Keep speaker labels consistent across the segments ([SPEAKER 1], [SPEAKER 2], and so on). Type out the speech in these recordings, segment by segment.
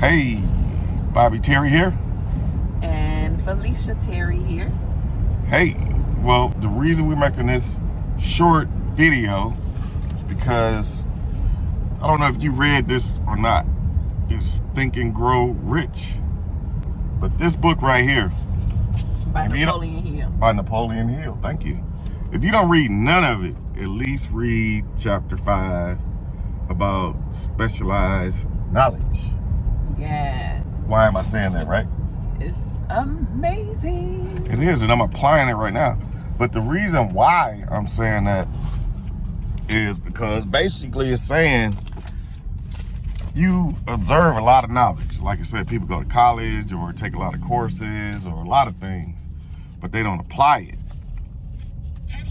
[SPEAKER 1] Hey, Bobby Terry here.
[SPEAKER 2] And Felicia Terry here.
[SPEAKER 1] Hey, well, the reason we're making this short video is because I don't know if you read this or not. It's Think and Grow Rich. But this book right here
[SPEAKER 2] By Napoleon Hill.
[SPEAKER 1] By Napoleon Hill, thank you. If you don't read none of it, at least read chapter 5 about specialized knowledge.
[SPEAKER 2] Yes.
[SPEAKER 1] Why am I saying that, right?
[SPEAKER 2] It's amazing.
[SPEAKER 1] It is, and I'm applying it right now. But the reason why I'm saying that is because basically it's saying you observe a lot of knowledge. Like I said, people go to college or take a lot of courses or a lot of things, but they don't apply it.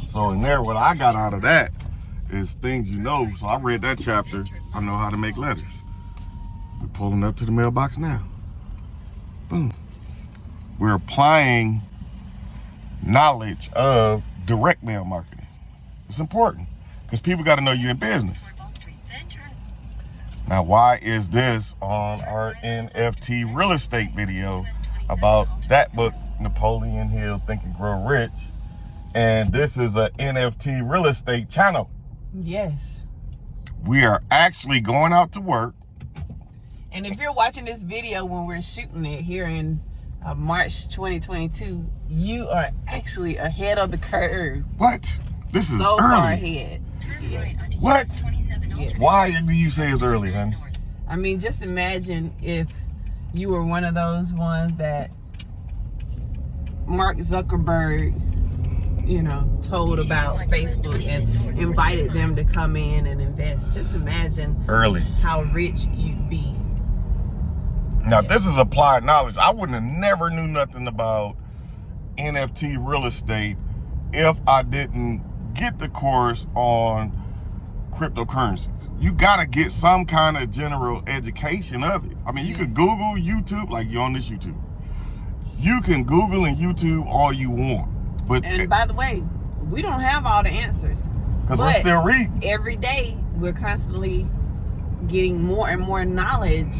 [SPEAKER 1] So in there, what I got out of that is things you know. So I read that chapter. I know how to make letters. We're pulling up to the mailbox now. Boom. We're applying knowledge of direct mail marketing. It's important because people got to know you're in business. Now, why is this on our NFT Real Estate video about that book, Napoleon Hill, Think and Grow Rich? And this is a NFT Real Estate channel.
[SPEAKER 2] Yes.
[SPEAKER 1] We are actually going out to work.
[SPEAKER 2] And if you're watching this video when we're shooting it here in March 2022, you are actually ahead of the curve.
[SPEAKER 1] What? This is
[SPEAKER 2] so
[SPEAKER 1] early.
[SPEAKER 2] Far ahead. Yes.
[SPEAKER 1] What?
[SPEAKER 2] Yes.
[SPEAKER 1] Why do you say it's early, honey?
[SPEAKER 2] I mean, just imagine if you were one of those ones that Mark Zuckerberg, told about Facebook and invited them to come in and invest. Just imagine
[SPEAKER 1] early
[SPEAKER 2] how rich you'd be.
[SPEAKER 1] Now, this is applied knowledge. I wouldn't have never knew nothing about NFT real estate if I didn't get the course on cryptocurrencies. You got to get some kind of general education of it. I mean, you could Google, YouTube, like you're on this YouTube. You can Google and YouTube all you want.
[SPEAKER 2] And by the way, we don't have all the answers.
[SPEAKER 1] Because we're still reading.
[SPEAKER 2] Every day, we're constantly getting more and more knowledge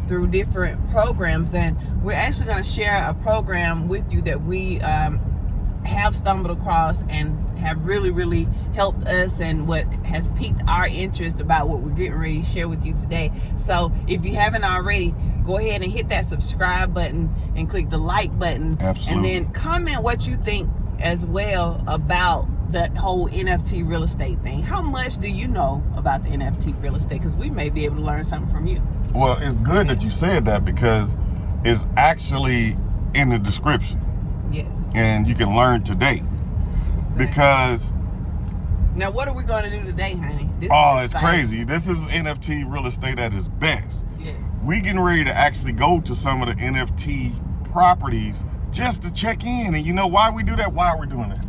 [SPEAKER 2] through different programs, and we're actually going to share a program with you that we have stumbled across and have really helped us, and what has piqued our interest about what we're getting ready to share with you today. So if you haven't already, go ahead and hit that subscribe button and click the like button.
[SPEAKER 1] Absolutely.
[SPEAKER 2] And then comment what you think as well about the whole NFT real estate thing. How much do you know about the NFT real estate? Because we may be able to learn something from you. Well,
[SPEAKER 1] it's good that you said that because it's actually in the description.
[SPEAKER 2] Yes.
[SPEAKER 1] And you can learn today. Exactly. Because
[SPEAKER 2] now what are we going to do today, honey?
[SPEAKER 1] It's crazy. This is NFT real estate at its best.
[SPEAKER 2] Yes.
[SPEAKER 1] We getting ready to actually go to some of the NFT properties just to check in. And you know why we do that? Why are we doing that?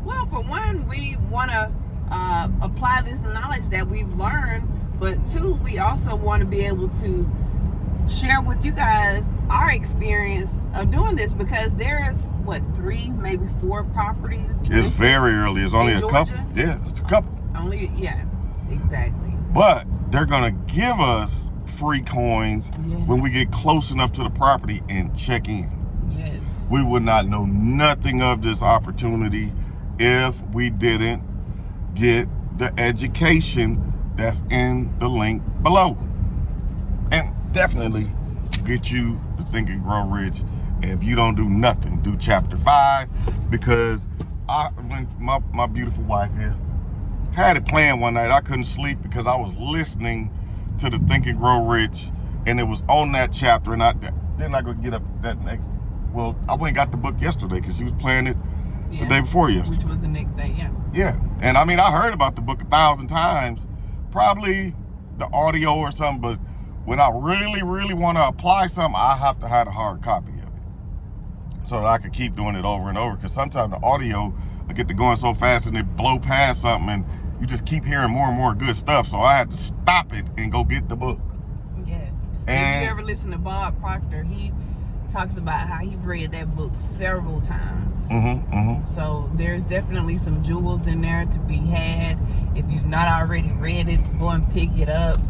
[SPEAKER 2] Well, for one, we want to apply this knowledge that we've learned, but two, we also want to be able to share with you guys our experience of doing this, because there's 3, maybe 4 properties.
[SPEAKER 1] It's very early. It's only a couple. Yeah, it's a couple.
[SPEAKER 2] Yeah, exactly.
[SPEAKER 1] But they're gonna give us free coins when we get close enough to the property and check in.
[SPEAKER 2] Yes.
[SPEAKER 1] We would not know nothing of this opportunity if we didn't get the education that's in the link below. And definitely get you to Think and Grow Rich. And if you don't do nothing, do chapter 5, because when my beautiful wife here had it planned one night, I couldn't sleep because I was listening to the Think and Grow Rich, and it was on that chapter, and then I could get up that next. Well, I went and got the book yesterday because she was playing it the day before yesterday.
[SPEAKER 2] Which was the next day,
[SPEAKER 1] Yeah, and I mean, I heard about the book 1,000 times, probably the audio or something, but when I really want to apply something, I have to have a hard copy of it so that I could keep doing it over and over, because sometimes the audio will get to going so fast and it blow past something and you just keep hearing more and more good stuff, so I had to stop it and go get the book.
[SPEAKER 2] Yes. And if you ever listen to Bob Proctor, he talks about how he read that book several times. So there's definitely some jewels in there to be had. If you've not already read it, go and pick it up.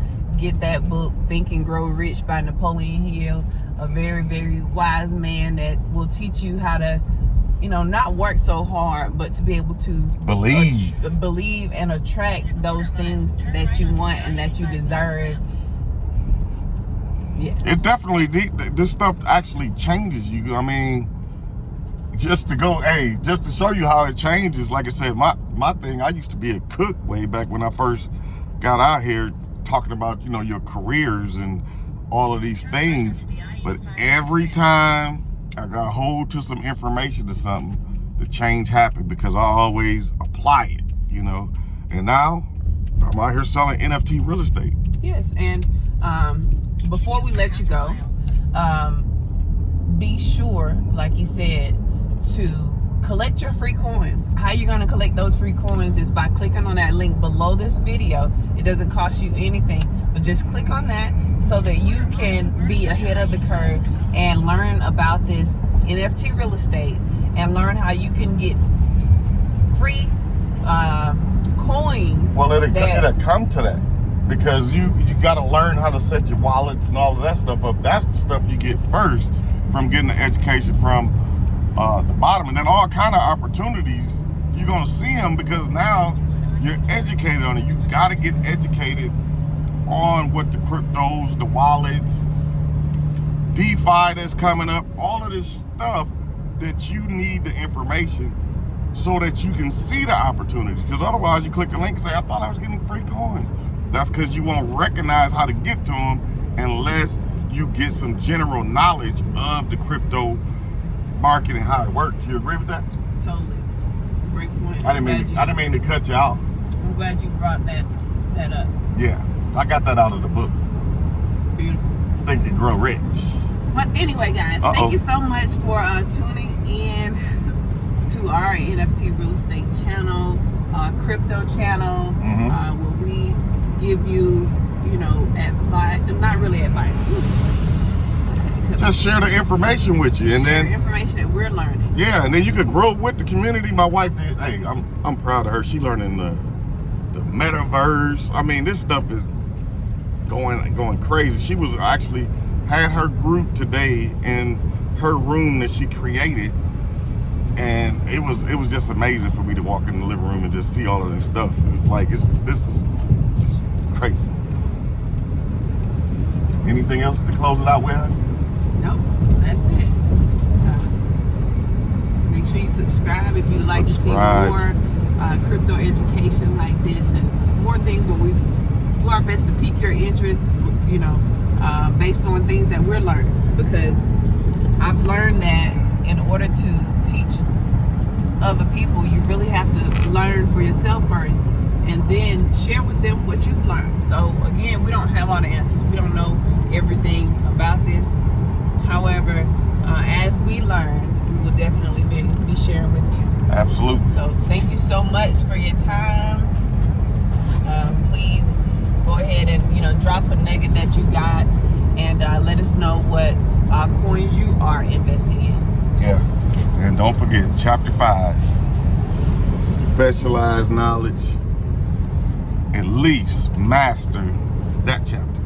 [SPEAKER 2] get that book, Think and Grow Rich by Napoleon Hill, a very, very wise man that will teach you how to, not work so hard, but to be able to believe and attract those things that you want and that you deserve. Yes.
[SPEAKER 1] It definitely, this stuff actually changes you. I mean, just to show you how it changes, like I said, my thing, I used to be a cook way back when I first got out here, talking about, your careers and all of these things. But every time I got hold to some information or something, the change happened because I always apply it, And now I'm out here selling NFT real estate.
[SPEAKER 2] Yes, and before we let you go, be sure, like you said, to collect your free coins. How you're going to collect those free coins is by clicking on that link below this video. It doesn't cost you anything, but just click on that so that you can be ahead of the curve and learn about this NFT real estate and learn how you can get free coins.
[SPEAKER 1] Well, it'll come to that, because you got to learn how to set your wallets and all of that stuff up. That's the stuff you get first from getting the education from the bottom, and then all kind of opportunities, you're going to see them because now you're educated on it. You got to get educated on what the cryptos, the wallets, DeFi that's coming up, all of this stuff that you need the information so that you can see the opportunities. Because otherwise you click the link and say, I thought I was getting free coins. That's because you won't recognize how to get to them unless you get some general knowledge of the crypto market and how it works. You agree with that?
[SPEAKER 2] Totally. Great point.
[SPEAKER 1] I didn't mean to cut you out.
[SPEAKER 2] I'm glad you brought that up.
[SPEAKER 1] Yeah, I got that out of the book.
[SPEAKER 2] Beautiful.
[SPEAKER 1] Think and Grow Rich.
[SPEAKER 2] But anyway, guys, thank you so much for tuning in to our NFT real estate channel, crypto channel, where we give you, advice. Not really advice.
[SPEAKER 1] Just share the information with you, and then
[SPEAKER 2] information that we're learning.
[SPEAKER 1] Yeah, and then you could grow with the community. My wife did. Hey, I'm proud of her. She learning the metaverse. I mean, this stuff is going crazy. She was actually had her group today in her room that she created, and it was just amazing for me to walk in the living room and just see all of this stuff. It's like this is just crazy. Anything else to close it out with, honey?
[SPEAKER 2] Nope, that's it. Make sure you subscribe if you'd like to see more crypto education like this and more things where we do our best to pique your interest, based on things that we're learning. Because I've learned that in order to teach other people, you really have to learn for yourself first and then share with them what you've learned. So again, we don't have all the answers. We don't know everything about this. However, as we learn, we will definitely be sharing with you.
[SPEAKER 1] Absolutely.
[SPEAKER 2] So thank you so much for your time. Please go ahead and drop a nugget that you got, and let us know what coins you are investing in.
[SPEAKER 1] Yeah, and don't forget chapter 5, specialized knowledge. At least master that chapter.